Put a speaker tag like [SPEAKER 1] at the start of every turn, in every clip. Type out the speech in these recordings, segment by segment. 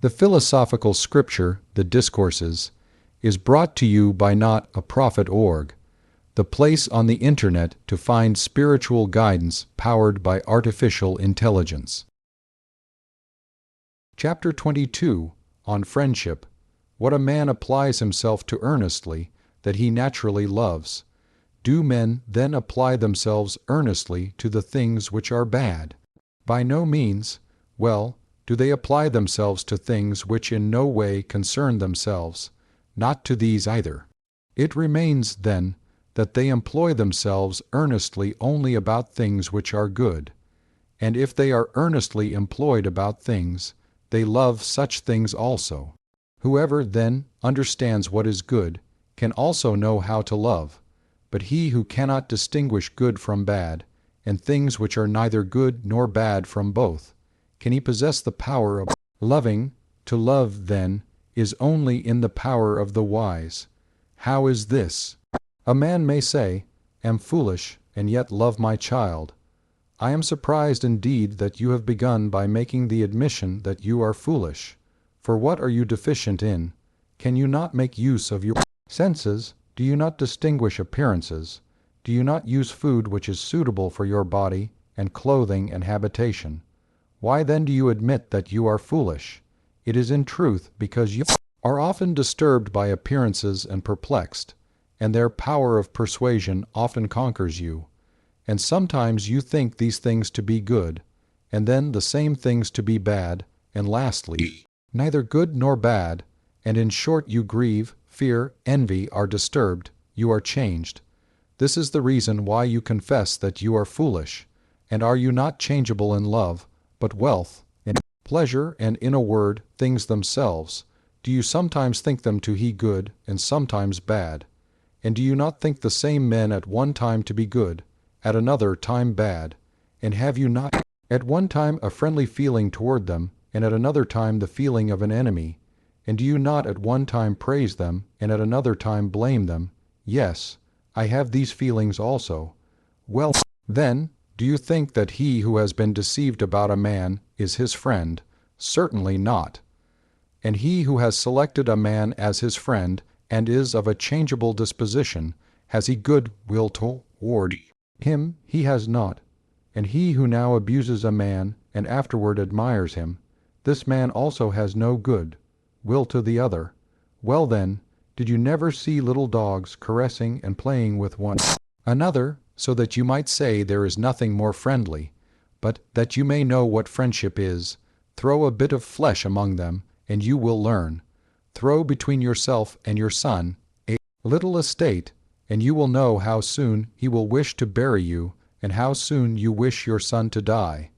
[SPEAKER 1] The philosophical scripture, the Discourses, is brought to you by not a prophet org, the place on the internet to find spiritual guidance powered by artificial intelligence. Chapter 22, on Friendship, what a man applies himself to earnestly, that he naturally loves. Do men then apply themselves earnestly to the things which are bad? By no means. Well, do they apply themselves to things which in no way concern themselves? Not to these either. It remains, then, that they employ themselves earnestly only about things which are good. And if they are earnestly employed about things, they love such things also. Whoever, then, understands what is good, can also know how to love. But he who cannot distinguish good from bad, and things which are neither good nor bad from both, can he possess the power of loving? To love, then, is only in the power of the wise. How is this? A man may say, "Am foolish, and yet love my child." I am surprised indeed that you have begun by making the admission that you are foolish. For what are you deficient in? Can you not make use of your senses? Do you not distinguish appearances? Do you not use food which is suitable for your body, and clothing and habitation? Why then do you admit that you are foolish? It is in truth because you are often disturbed by appearances and perplexed, and their power of persuasion often conquers you. And sometimes you think these things to be good, and then the same things to be bad, and lastly, neither good nor bad, and in short you grieve, fear, envy are disturbed, you are changed. This is the reason why you confess that you are foolish. And are you not changeable in love, but wealth, in pleasure, and in a word, things themselves? Do you sometimes think them to be good, and sometimes bad? And do you not think the same men at one time to be good, at another time bad? And have you not at one time a friendly feeling toward them, and at another time the feeling of an enemy? And do you not at one time praise them, and at another time blame them? Yes, I have these feelings also. Well, then, do you think that he who has been deceived about a man is his friend? Certainly not. And he who has selected a man as his friend, and is of a changeable disposition, has he good will toward him? He has not. And he who now abuses a man, and afterward admires him, this man also has no good will to the other. Well then, did you never see little dogs caressing and playing with one another, so that you might say there is nothing more friendly? But that you may know what friendship is, throw a bit of flesh among them, and you will learn. Throw between yourself and your son a little estate, and you will know how soon he will wish to bury you, and how soon you wish your son to die.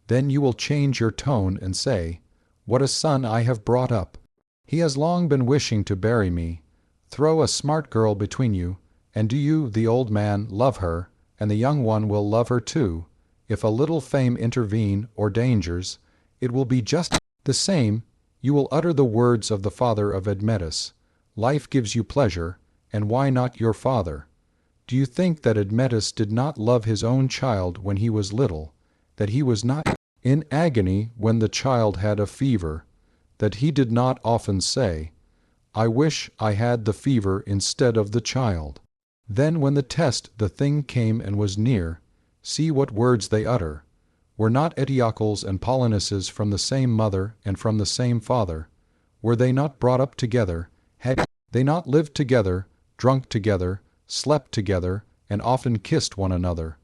[SPEAKER 1] Then you will change your tone and say, "What a son I have brought up! He has long been wishing to bury me." Throw a smart girl between you, and do you, the old man, love her, and the young one will love her too. If a little fame intervene, or dangers, it will be just the same. You will utter the words of the father of Admetus, "Life gives you pleasure, and why not your father?" Do you think that Admetus did not love his own child when he was little, that he was not in agony when the child had a fever, that he did not often say, "I wish I had the fever instead of the child"? Then when the test the thing came and was near, see what words they utter. Were not Etiocles and Polonices from the same mother and from the same father? Were they not brought up together? Had they not lived together, drunk together, slept together, and often kissed one another?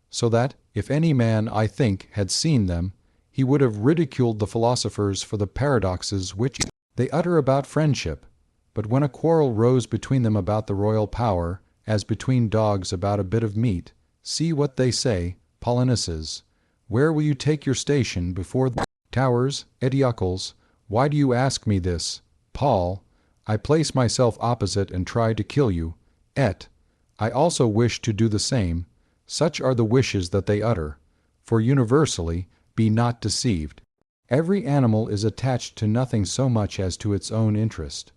[SPEAKER 1] So that, if any man, I think, had seen them, he would have ridiculed the philosophers for the paradoxes which they utter about friendship. But when a quarrel rose between them about the royal power, as between dogs about a bit of meat, see what they say. Polonices, where will you take your station before the towers? Etiocles, why do you ask me this? Paul, I place myself opposite and try to kill you. I also wish to do the same. Such are the wishes that they utter. For universally, be not deceived. Every animal is attached to nothing so much as to its own interest.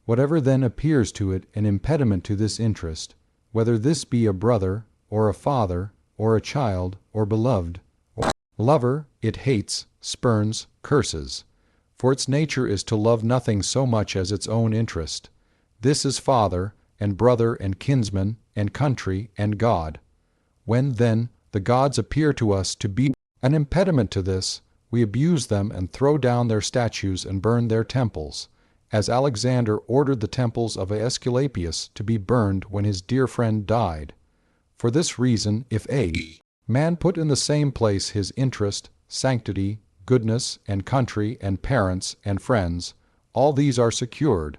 [SPEAKER 1] Whatever then appears to it an impediment to this interest, whether this be a brother, or a father, or a child, or beloved, or lover, it hates, spurns, curses. For its nature is to love nothing so much as its own interest. This is father, and brother, and kinsman, and country, and God. When, then, the gods appear to us to be an impediment to this, we abuse them and throw down their statues and burn their temples, as Alexander ordered the temples of Aesculapius to be burned when his dear friend died. For this reason, if a man put in the same place his interest, sanctity, goodness, and country, and parents, and friends, all these are secured.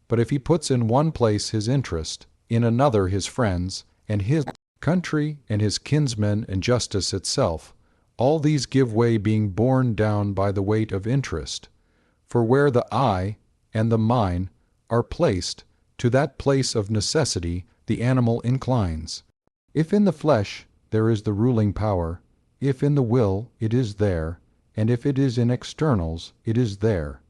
[SPEAKER 1] But if he puts in one place his interest, in another his friends, and his country, and his kinsmen, and justice itself, all these give way, being borne down by the weight of interest. For where the I and the mine are placed, to that place of necessity the animal inclines. If in the flesh, there is the ruling power; if in the will, it is there; and if it is in externals, it is there.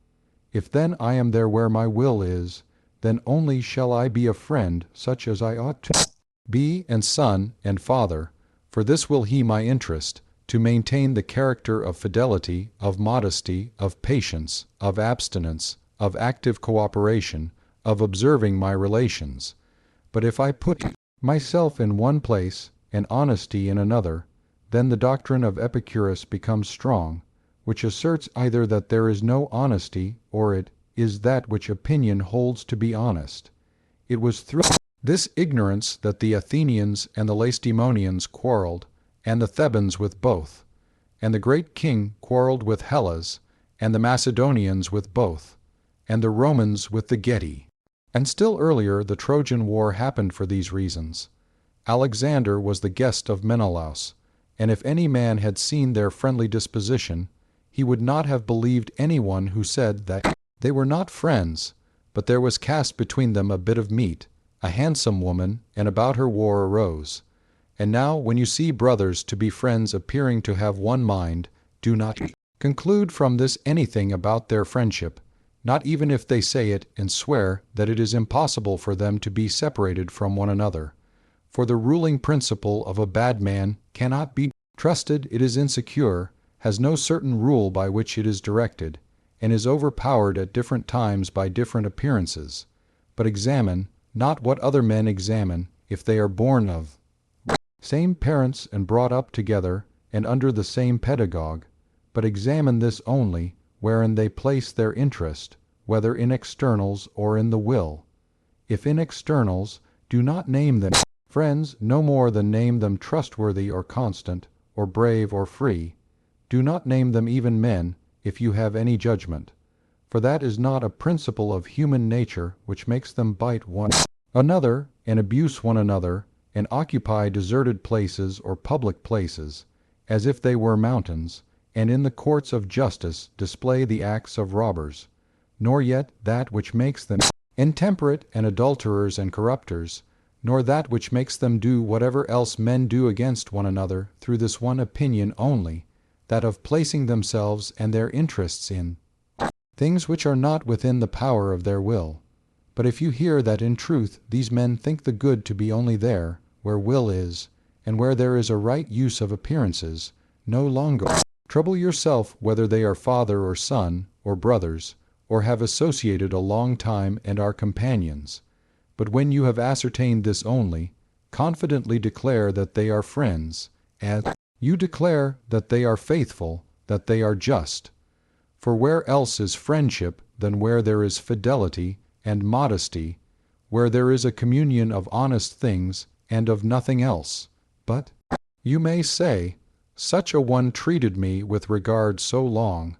[SPEAKER 1] If then I am there where my will is, then only shall I be a friend such as I ought to be, and son, and father, for this will he my interest, to maintain the character of fidelity, of modesty, of patience, of abstinence, of active cooperation, of observing my relations. But if I put myself in one place, and honesty in another, then the doctrine of Epicurus becomes strong, which asserts either that there is no honesty, or it is that which opinion holds to be honest. It was through this ignorance that the Athenians and the Lacedaemonians quarrelled, and the Thebans with both, and the great king quarrelled with Hellas, and the Macedonians with both, and the Romans with the Getae. And still earlier the Trojan War happened for these reasons. Alexander was the guest of Menelaus, and if any man had seen their friendly disposition, he would not have believed anyone who said that they were not friends, but there was cast between them a bit of meat, a handsome woman, and about her war arose. And now when you see brothers to be friends appearing to have one mind, do not conclude from this anything about their friendship, not even if they say it and swear that it is impossible for them to be separated from one another. For the ruling principle of a bad man cannot be trusted, it is insecure, has no certain rule by which it is directed, and is overpowered at different times by different appearances. But examine not what other men examine, if they are born of same parents and brought up together and under the same pedagogue, but examine this only, wherein they place their interest, whether in externals or in the will. If in externals, do not name them friends no more than name them trustworthy or constant, or brave or free. Do not name them even men, if you have any judgment. For that is not a principle of human nature which makes them bite one another, and abuse one another, and occupy deserted places or public places, as if they were mountains, and in the courts of justice display the acts of robbers, nor yet that which makes them intemperate and adulterers and corrupters, nor that which makes them do whatever else men do against one another through this one opinion only, that of placing themselves and their interests in things which are not within the power of their will. But if you hear that in truth these men think the good to be only there, where will is, and where there is a right use of appearances, no longer trouble yourself whether they are father or son, or brothers, or have associated a long time and are companions. But when you have ascertained this only, confidently declare that they are friends, as you declare that they are faithful, that they are just. For where else is friendship than where there is fidelity and modesty, where there is a communion of honest things and of nothing else? But you may say, such a one treated me with regard so long,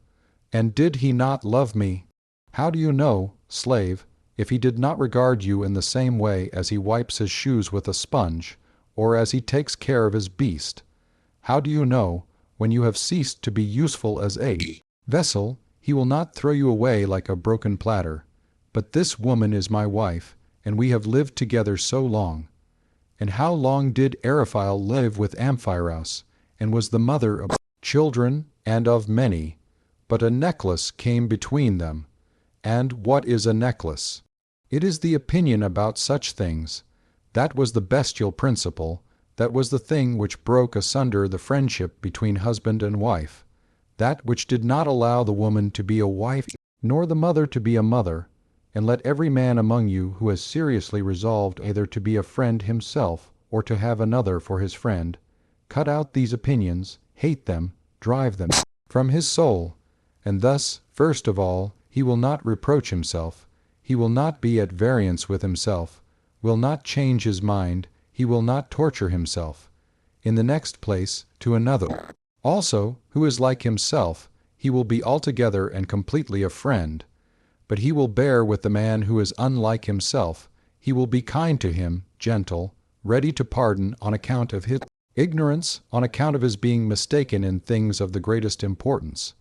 [SPEAKER 1] and did he not love me? How do you know, slave, if he did not regard you in the same way as he wipes his shoes with a sponge, or as he takes care of his beast? How do you know, when you have ceased to be useful as a vessel, he will not throw you away like a broken platter? But this woman is my wife, and we have lived together so long. And how long did Eriphyle live with Amphiaraus, and was the mother of children and of many? But a necklace came between them. And what is a necklace? It is the opinion about such things. That was the bestial principle, that was the thing which broke asunder the friendship between husband and wife. that which did not allow the woman to be a wife, nor the mother to be a mother, and let every man among you who has seriously resolved either to be a friend himself or to have another for his friend, cut out these opinions, hate them, drive them from his soul, and thus, first of all, he will not reproach himself, he will not be at variance with himself, will not change his mind, he will not torture himself. In the next place, to another also, who is like himself, he will be altogether and completely a friend. But he will bear with the man who is unlike himself, he will be kind to him, gentle, ready to pardon on account of his ignorance, on account of his being mistaken in things of the greatest importance.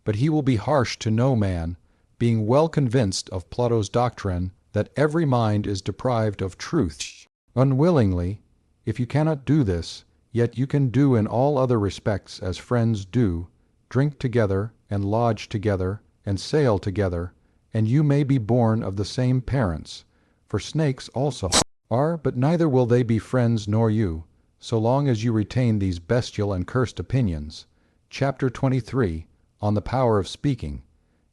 [SPEAKER 1] But he will be harsh to no man, being well convinced of Plato's doctrine that every mind is deprived of truth. Unwillingly, if you cannot do this, yet you can do in all other respects as friends do, drink together, and lodge together, and sail together, and you may be born of the same parents, for snakes also are, but neither will they be friends nor you, so long as you retain these bestial and cursed opinions. Chapter 23, on the power of speaking.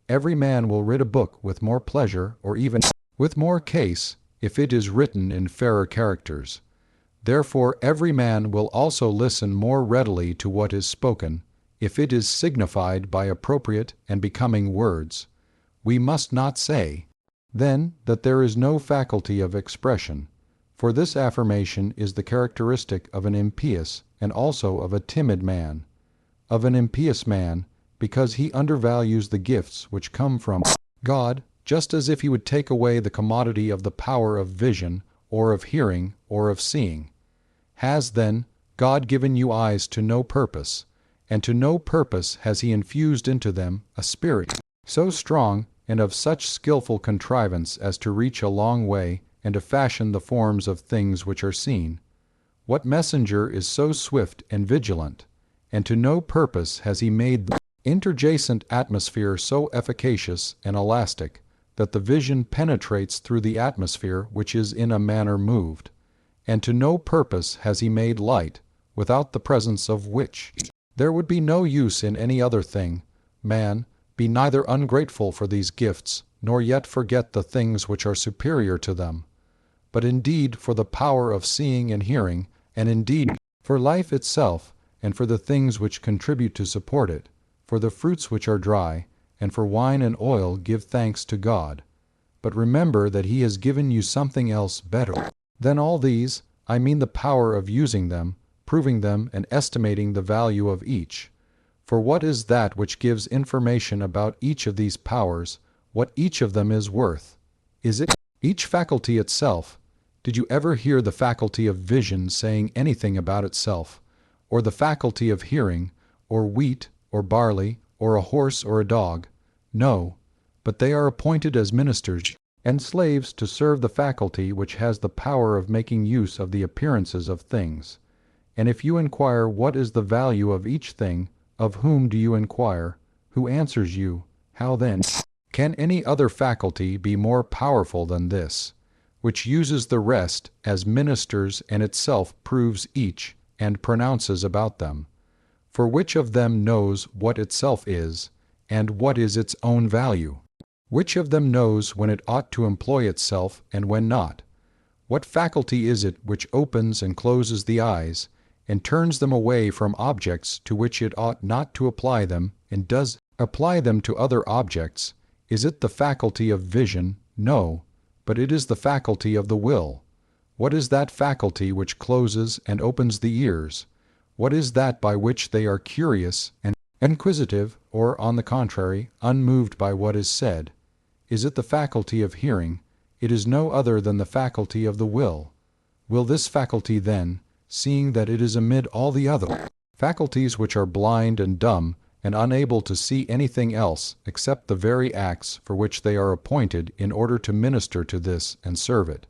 [SPEAKER 1] Every man will read a book with more pleasure, or even with more case, if it is written in fairer characters. Therefore every man will also listen more readily to what is spoken, if it is signified by appropriate and becoming words. We must not say, then, that there is no faculty of expression, for this affirmation is the characteristic of an impious and also of a timid man. Of an impious man, because he undervalues the gifts which come from God, just as if he would take away the commodity of the power of vision, or of hearing, or of seeing. Has, then, God given you eyes to no purpose, and to no purpose has he infused into them a spirit so strong and of such skilful contrivance as to reach a long way and to fashion the forms of things which are seen? What messenger is so swift and vigilant, and to no purpose has he made the interjacent atmosphere so efficacious and elastic, that the vision penetrates through the atmosphere which is in a manner moved? And to no purpose has he made light, without the presence of which there would be no use in any other thing. Man, be neither ungrateful for these gifts, nor yet forget the things which are superior to them, but indeed for the power of seeing and hearing, and indeed for life itself, and for the things which contribute to support it, for the fruits which are dry, and for wine and oil give thanks to God. But remember that he has given you something else better than all these, I mean the power of using them, proving them, and estimating the value of each. For what is that which gives information about each of these powers, what each of them is worth? Is it each faculty itself? Did you ever hear the faculty of vision saying anything about itself, or the faculty of hearing, or wheat, or barley, or a horse or a dog? No, but they are appointed as ministers and slaves to serve the faculty which has the power of making use of the appearances of things. And if you inquire what is the value of each thing, of whom do you inquire? Who answers you? How then can any other faculty be more powerful than this, which uses the rest as ministers and itself proves each, and pronounces about them? For which of them knows what itself is, and what is its own value? Which of them knows when it ought to employ itself and when not? What faculty is it which opens and closes the eyes, and turns them away from objects to which it ought not to apply them, and does apply them to other objects? Is it the faculty of vision? No, but it is the faculty of the will. What is that faculty which closes and opens the ears? What is that by which they are curious and inquisitive, or, on the contrary, unmoved by what is said? Is it the faculty of hearing? It is no other than the faculty of the will. Will this faculty, then, seeing that it is amid all the other faculties which are blind and dumb, and unable to see anything else except the very acts for which they are appointed in order to minister to this and serve it,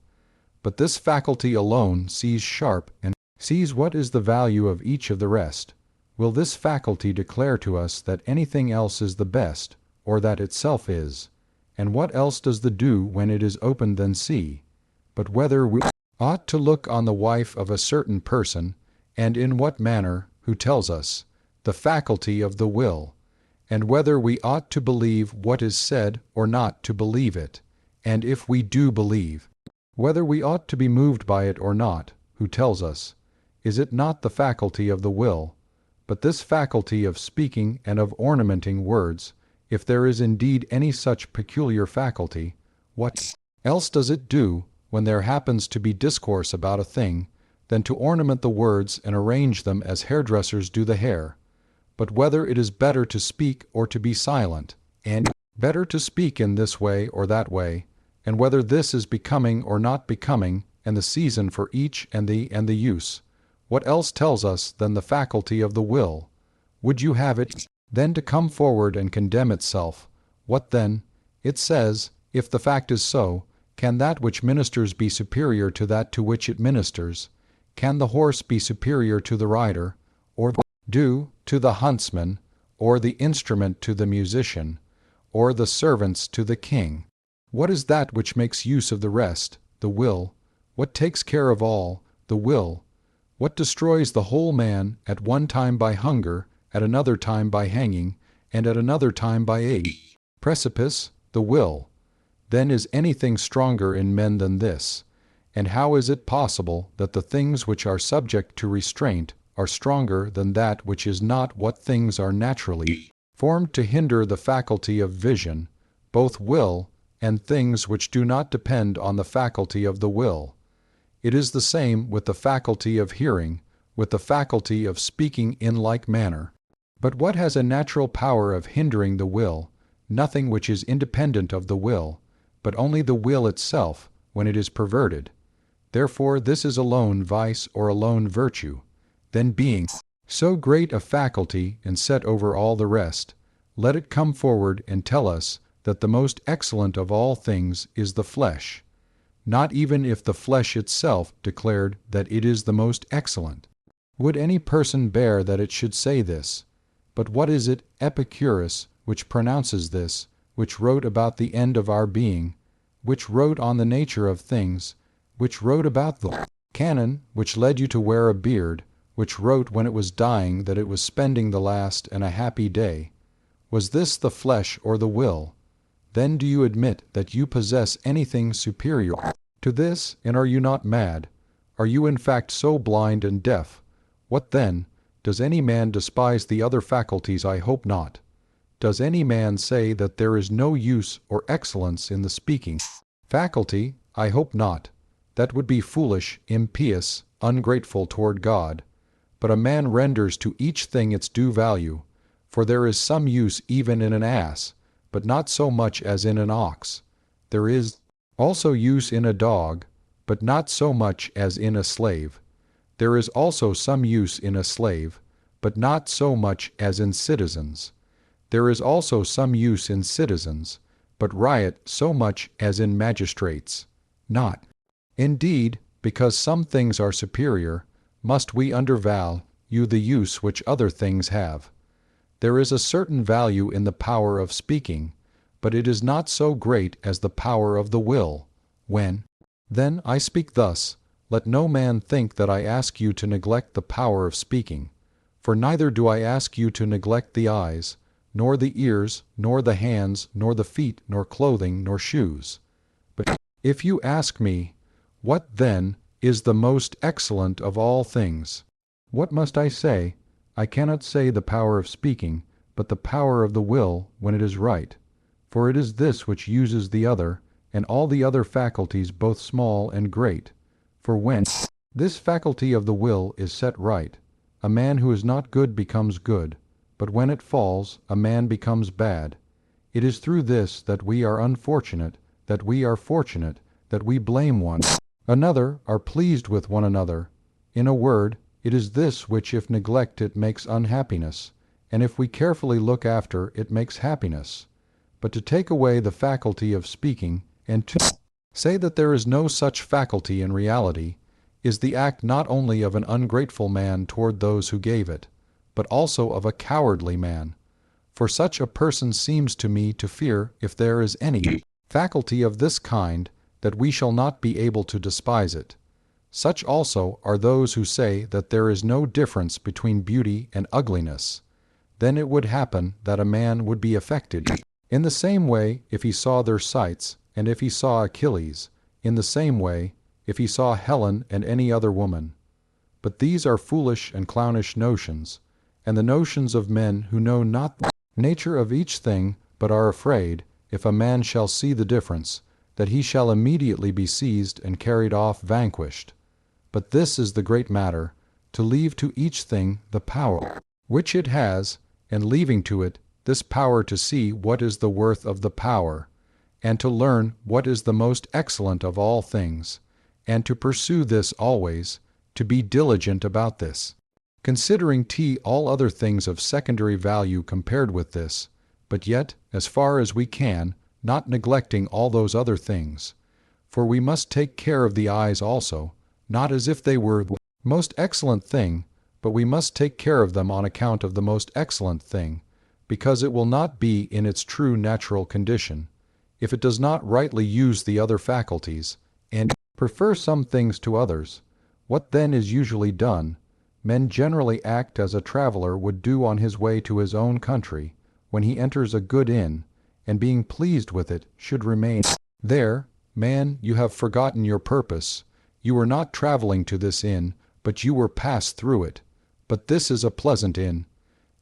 [SPEAKER 1] but this faculty alone sees sharp and sees what is the value of each of the rest, will this faculty declare to us that anything else is the best, or that itself is? And what else does the do when it is opened than see? But whether we ought to look on the wife of a certain person, and in what manner, who tells us? The faculty of the will. and whether we ought to believe what is said or not to believe it, and if we do believe, whether we ought to be moved by it or not, who tells us, is it not the faculty of the will? But this faculty of speaking and of ornamenting words, if there is indeed any such peculiar faculty, what else does it do, when there happens to be discourse about a thing, than to ornament the words and arrange them as hairdressers do the hair? But whether it is better to speak or to be silent, and better to speak in this way or that way, and whether this is becoming or not becoming, and the season for each and the use, what else tells us than the faculty of the will? Would you have it then to come forward and condemn itself? What then? It says, if the fact is so, can that which ministers be superior to that to which it ministers? Can the horse be superior to the rider, or do to the huntsman, or the instrument to the musician, or the servants to the king? What is that which makes use of the rest? The will. What takes care of all? The will. What destroys the whole man, at one time by hunger, at another time by hanging, and at another time by age? Precipice. The will. Then is anything stronger in men than this? And how is it possible that the things which are subject to restraint are stronger than that which is not? What things are naturally formed to hinder the faculty of vision, both will and things which do not depend on the faculty of the will? It is the same with the faculty of hearing, with the faculty of speaking in like manner. But what has a natural power of hindering the will? Nothing which is independent of the will, but only the will itself, when it is perverted. Therefore this is alone vice or alone virtue. Then being so great a faculty and set over all the rest, let it come forward and tell us that the most excellent of all things is the flesh, not even if the flesh itself declared that it is the most excellent. Would any person bear that it should say this? But what is it, Epictetus, which pronounces this, which wrote about the end of our being, which wrote on the nature of things, which wrote about the canon, which led you to wear a beard, which wrote when it was dying that it was spending the last and a happy day? Was this the flesh or the will? Then do you admit that you possess anything superior to this, and are you not mad? Are you in fact so blind and deaf? What then? Does any man despise the other faculties? I hope not. Does any man say that there is no use or excellence in the speaking faculty? I hope not. That would be foolish, impious, ungrateful toward God. But a man renders to each thing its due value, for there is some use even in an ass, but not so much as in an ox. There is also use in a dog, but not so much as in a slave. There is also some use in a slave, but not so much as in citizens. There is also some use in citizens, but riot so much as in magistrates. Not, indeed, because some things are superior, must we undervalue the use which other things have. There is a certain value in the power of speaking, but it is not so great as the power of the will. When, then, I speak thus, let no man think that I ask you to neglect the power of speaking, for neither do I ask you to neglect the eyes, nor the ears, nor the hands, nor the feet, nor clothing, nor shoes. But if you ask me, what then is the most excellent of all things? What must I say? I cannot say the power of speaking, but the power of the will when it is right. For it is this which uses the other, and all the other faculties both small and great. For when this faculty of the will is set right, a man who is not good becomes good, but when it falls, a man becomes bad. It is through this that we are unfortunate, that we are fortunate, that we blame one another, are pleased with one another. In a word, it is this which if neglected makes unhappiness, and if we carefully look after it makes happiness. But to take away the faculty of speaking, and to say that there is no such faculty in reality, is the act not only of an ungrateful man toward those who gave it, but also of a cowardly man. For such a person seems to me to fear, if there is any faculty of this kind, that we shall not be able to despise it. Such also are those who say that there is no difference between beauty and ugliness. then it would happen that a man would be affected. In the same way, if he saw their sights, and if he saw Achilles, in the same way, if he saw Helen and any other woman. But these are foolish and clownish notions, and the notions of men who know not the nature of each thing, but are afraid, if a man shall see the difference, that he shall immediately be seized and carried off vanquished. But this is the great matter, to leave to each thing the power which it has, and leaving to it this power to see what is the worth of the power, and to learn what is the most excellent of all things, and to pursue this always, to be diligent about this, considering all other things of secondary value compared with this, but yet, as far as we can, not neglecting all those other things. For we must take care of the eyes also, not as if they were the most excellent thing, but we must take care of them on account of the most excellent thing, because it will not be in its true natural condition, if it does not rightly use the other faculties, and prefer some things to others. What then is usually done? Men generally act as a traveler would do on his way to his own country, when he enters a good inn, and being pleased with it, should remain there. Man, you have forgotten your purpose. You were not traveling to this inn, but you were passed through it. But this is a pleasant inn.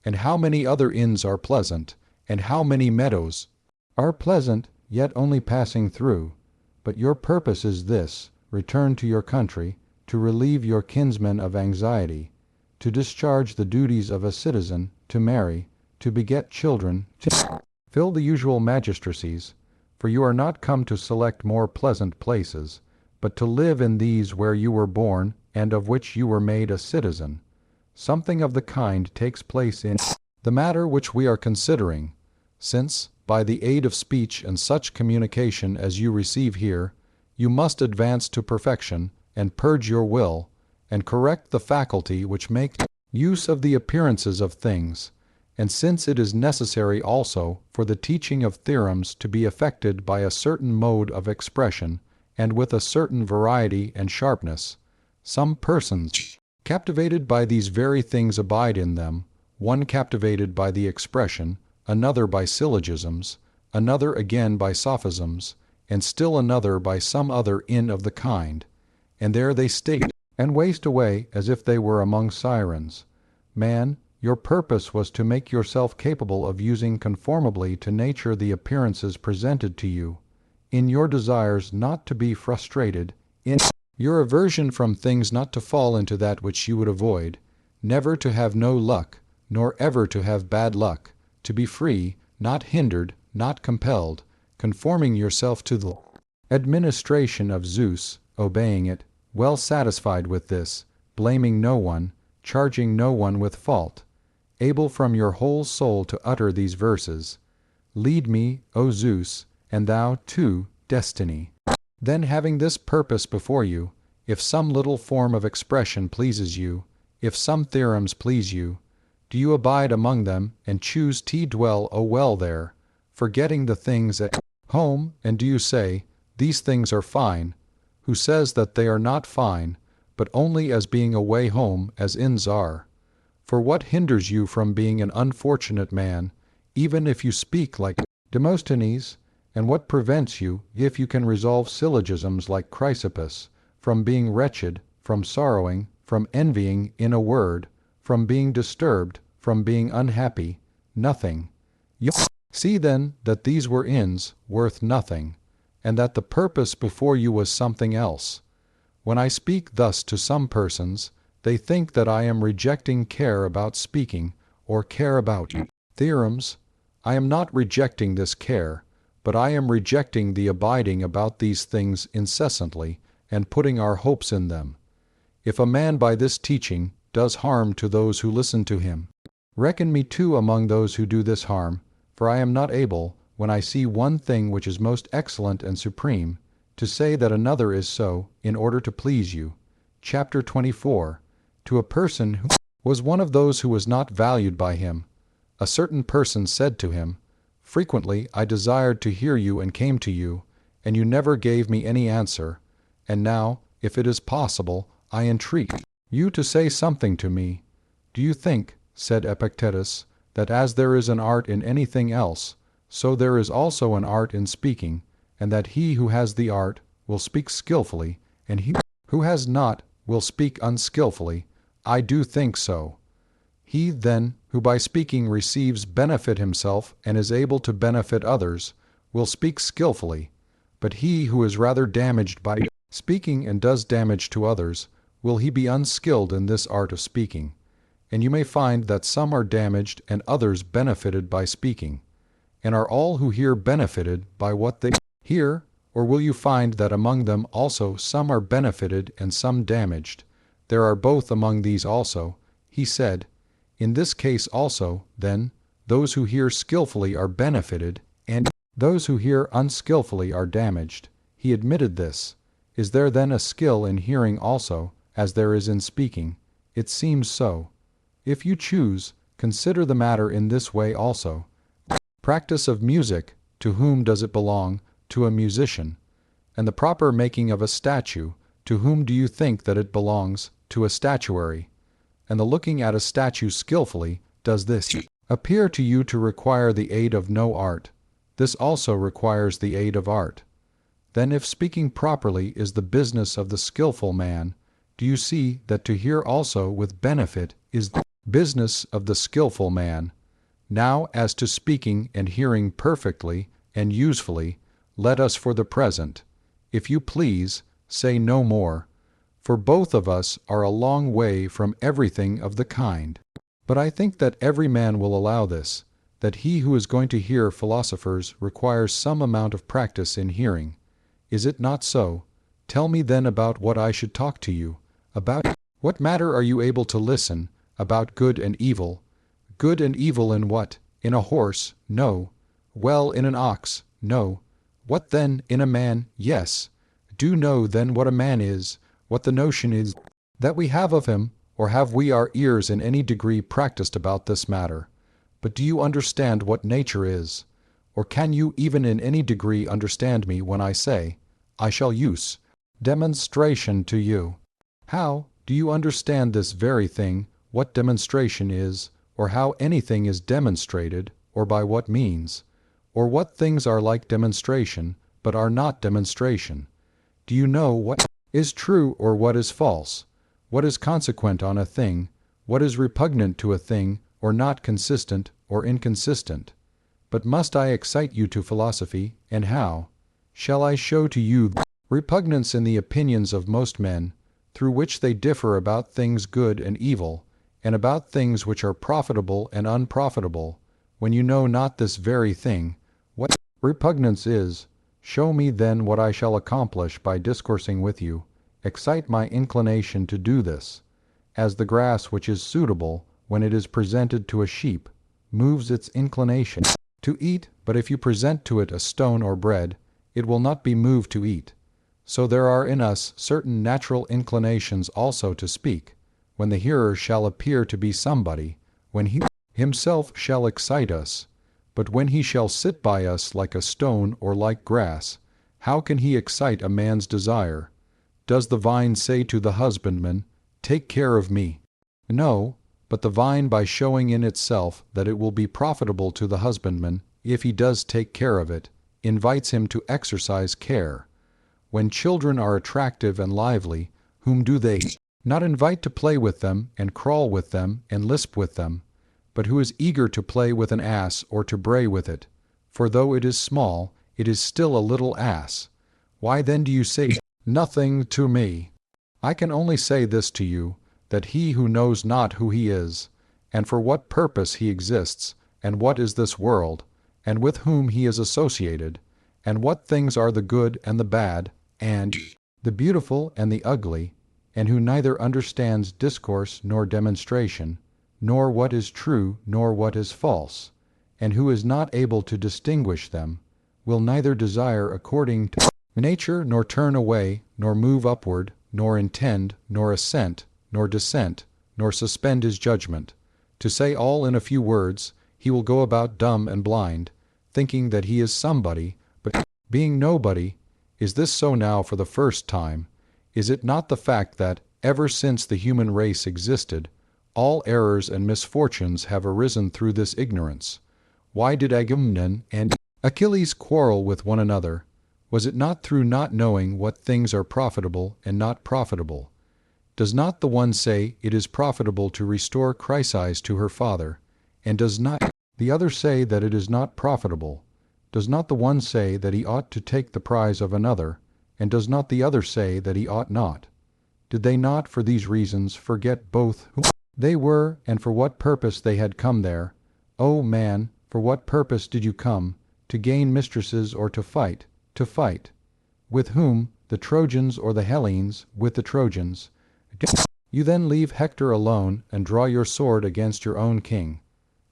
[SPEAKER 1] And how many other inns are pleasant, and how many meadows are pleasant, yet only passing through. But your purpose is this: return to your country, to relieve your kinsmen of anxiety, to discharge the duties of a citizen, to marry, to beget children, to fill the usual magistracies, for you are not come to select more pleasant places, but to live in these where you were born and of which you were made a citizen. Something of the kind takes place in the matter which we are considering, since, by the aid of speech and such communication as you receive here, you must advance to perfection, and purge your will, and correct the faculty which makes use of the appearances of things, and since it is necessary also for the teaching of theorems to be effected by a certain mode of expression, and with a certain variety and sharpness, some persons captivated by these very things abide in them, one captivated by the expression, another by syllogisms, another again by sophisms, and still another by some other inn of the kind, and there they stay and waste away as if they were among sirens. Man, your purpose was to make yourself capable of using conformably to nature the appearances presented to you, in your desires not to be frustrated, in your aversion from things not to fall into that which you would avoid, never to have no luck, nor ever to have bad luck, to be free, not hindered, not compelled, conforming yourself to the administration of Zeus, obeying it, well satisfied with this, blaming no one, charging no one with fault, able from your whole soul to utter these verses: Lead me, O Zeus, and thou, too, Destiny. Then, having this purpose before you, if some little form of expression pleases you, if some theorems please you, do you abide among them, and choose to dwell well there, forgetting the things at home, and do you say, These things are fine, who says that they are not fine, but only as being away home as inns are? For what hinders you from being an unfortunate man, even if you speak like Demosthenes? And what prevents you, if you can resolve syllogisms like Chrysippus, from being wretched, from sorrowing, from envying, in a word, from being disturbed, from being unhappy? Nothing. You see then that these were inns worth nothing, and that the purpose before you was something else. When I speak thus to some persons, they think that I am rejecting care about speaking, or care about theorems. I am not rejecting this care, but I am rejecting the abiding about these things incessantly, and putting our hopes in them. If a man by this teaching does harm to those who listen to him, reckon me too among those who do this harm, for I am not able, when I see one thing which is most excellent and supreme, to say that another is so, in order to please you. Chapter 24. To a person who was one of those who was not valued by him, a certain person said to him, Frequently I desired to hear you and came to you, and you never gave me any answer, and now, if it is possible, I entreat you to say something to me. Do you think, said Epictetus, that as there is an art in anything else, so there is also an art in speaking, and that he who has the art will speak skillfully, and he who has not will speak unskillfully. I do think so. He, then, who by speaking receives benefit himself and is able to benefit others, will speak skillfully, but he who is rather damaged by speaking and does damage to others, will he be unskilled in this art of speaking. And you may find that some are damaged and others benefited by speaking. And are all who hear benefited by what they hear, or will you find that among them also some are benefited and some damaged? There are both among these also. He said, in this case also, then, those who hear skillfully are benefited, and those who hear unskillfully are damaged. He admitted this. Is there then a skill in hearing also, as there is in speaking? It seems so. If you choose, consider the matter in this way also. Practice of music, to whom does it belong? To a musician. And the proper making of a statue, to whom do you think that it belongs? To a statuary. And the looking at a statue skillfully, does this appear to you to require the aid of no art? This also requires the aid of art. Then if speaking properly is the business of the skillful man, do you see that to hear also with benefit is the business of the skillful man? Now as to speaking and hearing perfectly and usefully, let us for the present, if you please, say no more, for both of us are a long way from everything of the kind. But I think that every man will allow this, that he who is going to hear philosophers requires some amount of practice in hearing. Is it not so? Tell me then about what I should talk to you. About what matter are you able to listen? About good and evil. Good and evil in what? In a horse? No. Well, in an ox? No. What then? In a man? Yes. Do know then what a man is, what the notion is that we have of him, or have we our ears in any degree practiced about this matter? But do you understand what nature is? Or can you even in any degree understand me when I say, I shall use demonstration to you? How do you understand this very thing, what demonstration is, or how anything is demonstrated, or by what means? Or what things are like demonstration, but are not demonstration? Do you know what is true or what is false? What is consequent on a thing? What is repugnant to a thing, or not consistent or inconsistent? But must I excite you to philosophy, and how? Shall I show to you repugnance in the opinions of most men, through which they differ about things good and evil, and about things which are profitable and unprofitable, when you know not this very thing, what repugnance is? Show me then what I shall accomplish by discoursing with you. Excite my inclination to do this, as the grass which is suitable, when it is presented to a sheep, moves its inclination to eat, but if you present to it a stone or bread, it will not be moved to eat. So there are in us certain natural inclinations also to speak, when the hearer shall appear to be somebody, when he himself shall excite us. But when he shall sit by us like a stone or like grass, how can he excite a man's desire? Does the vine say to the husbandman, Take care of me? No, but the vine by showing in itself that it will be profitable to the husbandman, if he does take care of it, invites him to exercise care. When children are attractive and lively, whom do they not invite to play with them, and crawl with them, and lisp with them? But who is eager to play with an ass or to bray with it? For though it is small, it is still a little ass. Why then do you say nothing to me? I can only say this to you, that he who knows not who he is, and for what purpose he exists, and what is this world, and with whom he is associated, and what things are the good and the bad, and the beautiful and the ugly, and who neither understands discourse nor demonstration, nor what is true nor what is false, and who is not able to distinguish them, will neither desire according to nature, nor turn away, nor move upward, nor intend, nor assent, nor dissent, nor suspend his judgment. To say all in a few words, he will go about dumb and blind, thinking that he is somebody, but being nobody. Is this so now for the first time? Is it not the fact that, ever since the human race existed, All errors and misfortunes have arisen through this ignorance. Why did Agamemnon and Achilles quarrel with one another? Was it not through not knowing what things are profitable and not profitable? Does not the one say it is profitable to restore Chrysis to her father, and does not the other say that it is not profitable? Does not the one say that he ought to take the prize of another, and does not the other say that he ought not? Did they not, for these reasons, forget both who they were and for what purpose they had come there? O man, for what purpose did you come? To gain mistresses or to fight? To fight. With whom? The Trojans or the Hellenes? With the Trojans. You then leave Hector alone and draw your sword against your own king.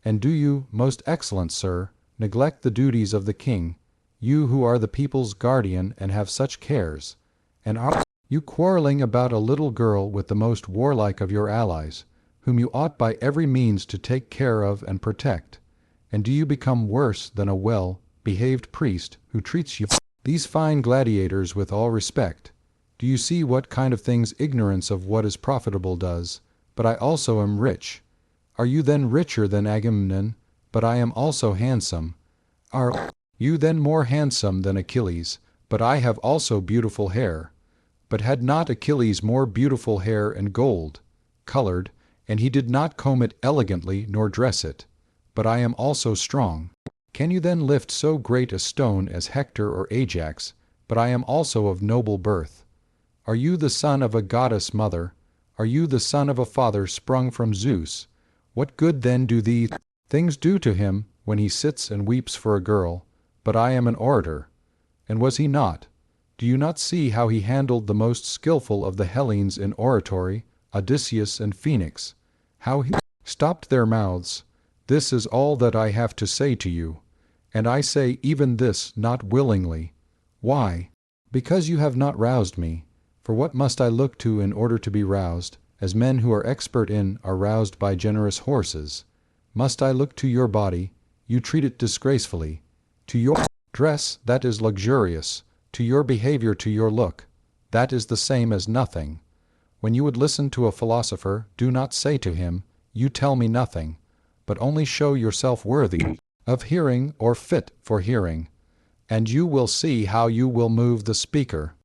[SPEAKER 1] And do you, most excellent sir, neglect the duties of the king, you who are the people's guardian and have such cares? And are you quarreling about a little girl with the most warlike of your allies, whom you ought by every means to take care of and protect? And do you become worse than a well-behaved priest who treats you, these fine gladiators, with all respect? Do you see what kind of things ignorance of what is profitable does? But I also am rich. Are you then richer than Agamemnon? But I am also handsome. Are you then more handsome than Achilles? But I have also beautiful hair. But had not Achilles more beautiful hair and gold, colored, and he did not comb it elegantly nor dress it? But I am also strong. Can you then lift so great a stone as Hector or Ajax? But I am also of noble birth. Are you the son of a goddess mother? Are you the son of a father sprung from Zeus? What good then do these things do to him when he sits and weeps for a girl? But I am an orator. And was he not? Do you not see how he handled the most skillful of the Hellenes in oratory, Odysseus and Phoenix? How he stopped their mouths? This is all that I have to say to you. And I say even this not willingly. Why? Because you have not roused me. For what must I look to in order to be roused, as men who are expert in are roused by generous horses? Must I look to your body? You treat it disgracefully. To your dress, that is luxurious. To your behavior, to your look, that is the same as nothing. When you would listen to a philosopher, do not say to him, you tell me nothing, but only show yourself worthy of hearing or fit for hearing, and you will see how you will move the speaker.